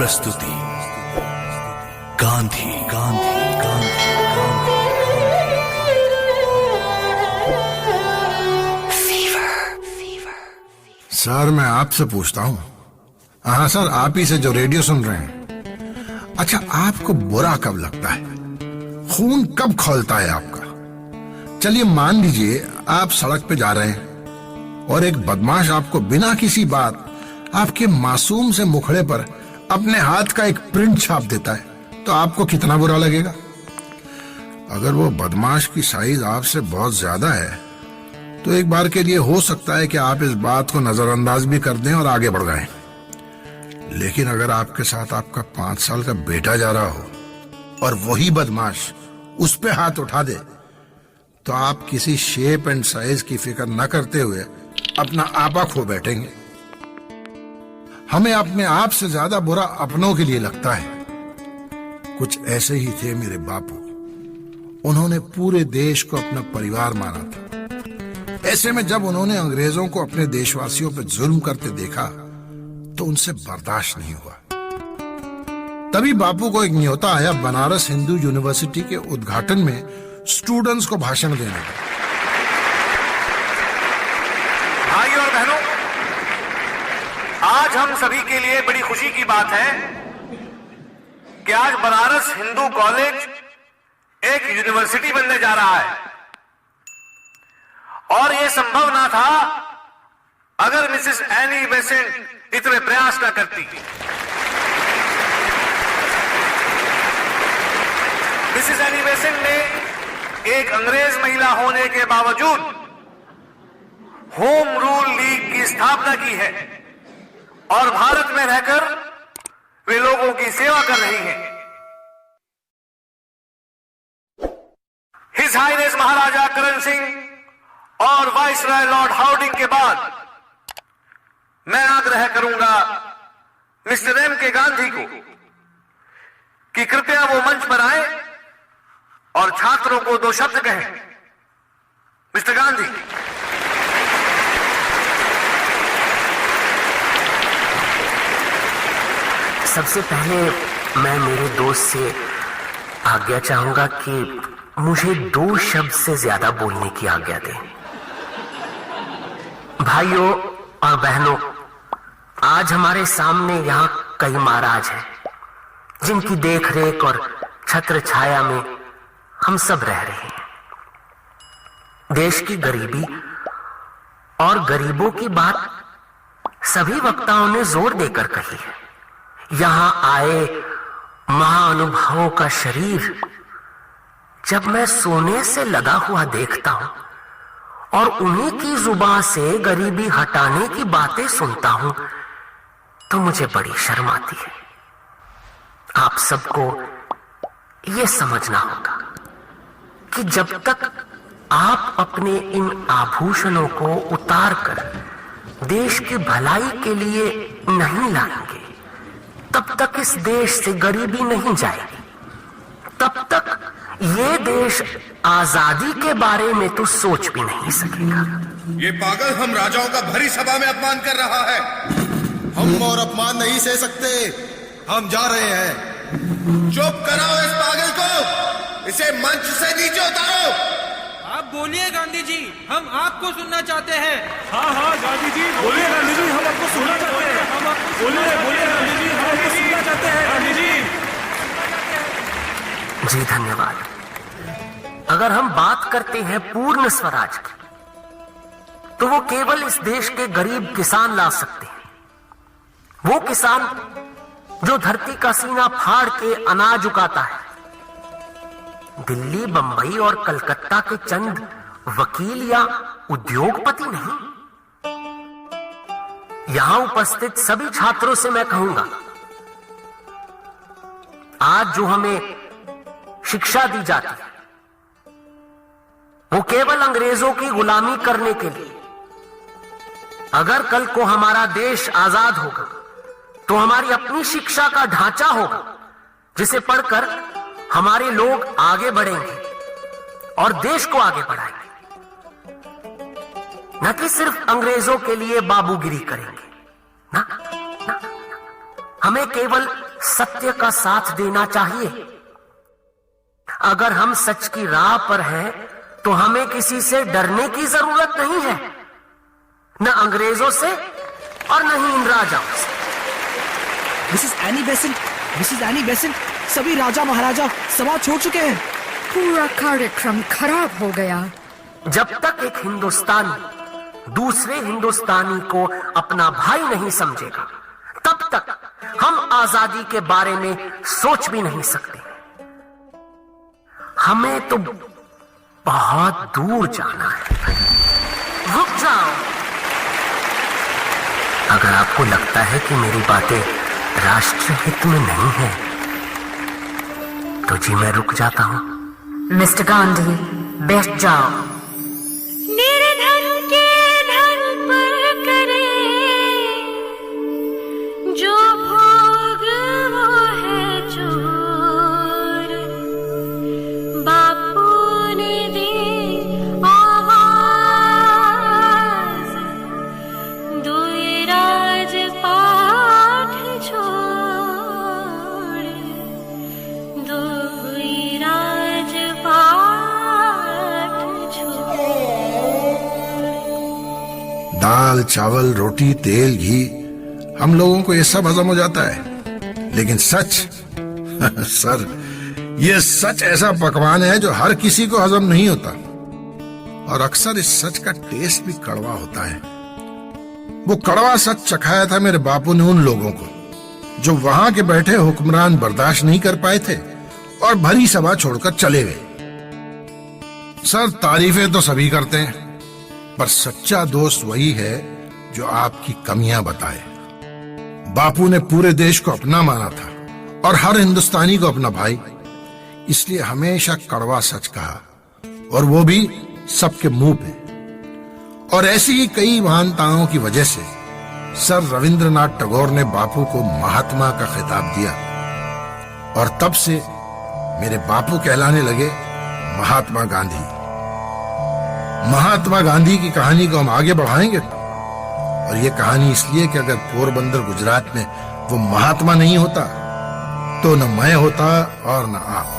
प्रस्तुति गांधी गांधी गांधी गांधी सर, मैं आपसे पूछता हूँ। हाँ सर, आप ही से जो रेडियो सुन रहे हैं। अच्छा, आपको बुरा कब लगता है? खून कब खौलता है आपका? चलिए मान लीजिए आप सड़क पे जा रहे हैं और एक बदमाश आपको बिना किसी बात आपके मासूम से मुखड़े पर अपने हाथ का एक प्रिंट छाप देता है, तो आपको कितना बुरा लगेगा? अगर वो बदमाश की साइज आपसे बहुत ज्यादा है तो एक बार के लिए हो सकता है कि आप इस बात को नजरअंदाज भी कर दें और आगे बढ़ जाएं। लेकिन अगर आपके साथ आपका 5 साल का बेटा जा रहा हो और वही बदमाश उस पे हाथ उठा दे, तो आप किसी शेप एंड साइज की फिक्र न करते हुए अपना आपा खो बैठेंगे। हमें अपने आप से ज्यादा बुरा अपनों के लिए लगता है। कुछ ऐसे ही थे मेरे बापू। उन्होंने पूरे देश को अपना परिवार माना था। ऐसे में जब उन्होंने अंग्रेजों को अपने देशवासियों पर जुल्म करते देखा तो उनसे बर्दाश्त नहीं हुआ। तभी बापू को एक न्योता आया बनारस हिंदू यूनिवर्सिटी के उद्घाटन में स्टूडेंट्स को भाषण देने का। भाइयों और बहनों, आज हम सभी के लिए बड़ी खुशी की बात है कि आज बनारस हिंदू कॉलेज एक यूनिवर्सिटी बनने जा रहा है। और यह संभव ना था अगर मिसेस एनी बेसेंट इतने प्रयास ना करती। मिसेस एनी बेसेंट ने एक अंग्रेज महिला होने के बावजूद होम रूल लीग की स्थापना की है और भारत में रहकर वे लोगों की सेवा कर रही हैं। हिज हाइनेस महाराजा करण सिंह और वाइसराय लॉर्ड हार्डिंग के बाद मैं आग्रह करूंगा मिस्टर एम के गांधी को कि कृपया वो मंच पर आए और छात्रों को 2 शब्द कहें। मिस्टर गांधी। सबसे पहले मैं मेरे दोस्त से आज्ञा चाहूंगा कि मुझे 2 शब्द से ज्यादा बोलने की आज्ञा दें। भाइयों और बहनों, आज हमारे सामने यहाँ कई महाराज हैं जिनकी देखरेख और छत्र छाया में हम सब रह रहे हैं। देश की गरीबी और गरीबों की बात सभी वक्ताओं ने जोर देकर कही है। यहां आए महाअनुभवों का शरीर जब मैं सोने से लगा हुआ देखता हूं और उन्हीं की जुबान से गरीबी हटाने की बातें सुनता हूं तो मुझे बड़ी शर्म आती है। आप सबको यह समझना होगा कि जब तक आप अपने इन आभूषणों को उतार कर देश की भलाई के लिए नहीं लाएंगे, तब तक इस देश से गरीबी नहीं जाएगी। तब तक ये देश आजादी के बारे में तो सोच भी नहीं सकेगा। ये पागल हम राजाओं का भरी सभा में अपमान कर रहा है। हम और अपमान नहीं सह सकते। हम जा रहे हैं। चुप कराओ इस पागल को। इसे मंच से नीचे उतारो। आप बोलिए गांधी जी, हम आपको सुनना चाहते हैं। हाँ हाँ गांधी जी बोलिए। गांधी जी हम आपको सुनना चाहते हैं। बोलिए बोलिए गांधी जी, हम आपको सुनना चाहते हैं। गांधी जी धन्यवाद। अगर हम बात करते हैं पूर्ण स्वराज की, तो वो केवल इस देश के गरीब किसान ला सकते हैं। वो किसान जो धरती का सीना फाड़ के अनाज उगाता है। दिल्ली, बंबई और कलकत्ता के चंद वकील या उद्योगपति नहीं। यहां उपस्थित सभी छात्रों से मैं कहूंगा, आज जो हमें शिक्षा दी जाती है वो केवल अंग्रेजों की गुलामी करने के लिए। अगर कल को हमारा देश आजाद होगा तो हमारी अपनी शिक्षा का ढांचा होगा जिसे पढ़कर हमारे लोग आगे बढ़ेंगे और देश को आगे बढ़ाएंगे, न कि सिर्फ अंग्रेजों के लिए बाबूगिरी करेंगे। ना, ना, हमें केवल सत्य का साथ देना चाहिए। अगर हम सच की राह पर हैं, तो हमें किसी से डरने की जरूरत नहीं है, न अंग्रेजों से और न ही इन राजाओं से। मिसेस एनी बेसेंट, सभी राजा महाराजा सभा छोड़ चुके हैं। पूरा कार्यक्रम खराब हो गया। जब तक एक हिंदुस्तानी दूसरे हिंदुस्तानी को अपना भाई नहीं समझेगा, तब तक हम आजादी के बारे में सोच भी नहीं सकते। हमें तो बहुत दूर जाना है। रुक जाओ। अगर आपको लगता है कि मेरी बातें राष्ट्र हित में नहीं है, तो जी मैं रुक जाता हूं। मिस्टर गांधी, बैठ जाओ। निर्धन के धन पर करे जो भोग वो है चोर। बापू ने दी आवाज, दुई राजपाट छोड़, दुई राजपाट दाल चावल रोटी तेल घी, हम लोगों को ये सब हजम हो जाता है, लेकिन सच सर, ये सच ऐसा पकवान है जो हर किसी को हजम नहीं होता। और अक्सर इस सच का टेस्ट भी कड़वा होता है। वो कड़वा सच चखाया था मेरे बापू ने उन लोगों को जो वहां के बैठे हुक्मरान बर्दाश्त नहीं कर पाए थे और भरी सभा छोड़कर चले गए। सर, तारीफें तो सभी करते हैं, पर सच्चा दोस्त वही है जो आपकी कमियां बताए। बापू ने पूरे देश को अपना माना था और हर हिंदुस्तानी को अपना भाई, इसलिए हमेशा कड़वा सच कहा, और वो भी सबके मुंह पे। और ऐसी ही कई महानताओं की वजह से सर रविंद्रनाथ टैगोर ने बापू को महात्मा का खिताब दिया, और तब से मेरे बापू कहलाने लगे महात्मा गांधी। महात्मा गांधी की कहानी को हम आगे बढ़ाएंगे, और ये कहानी इसलिए कि अगर पोरबंदर गुजरात में वो महात्मा नहीं होता, तो न मैं होता और न आप।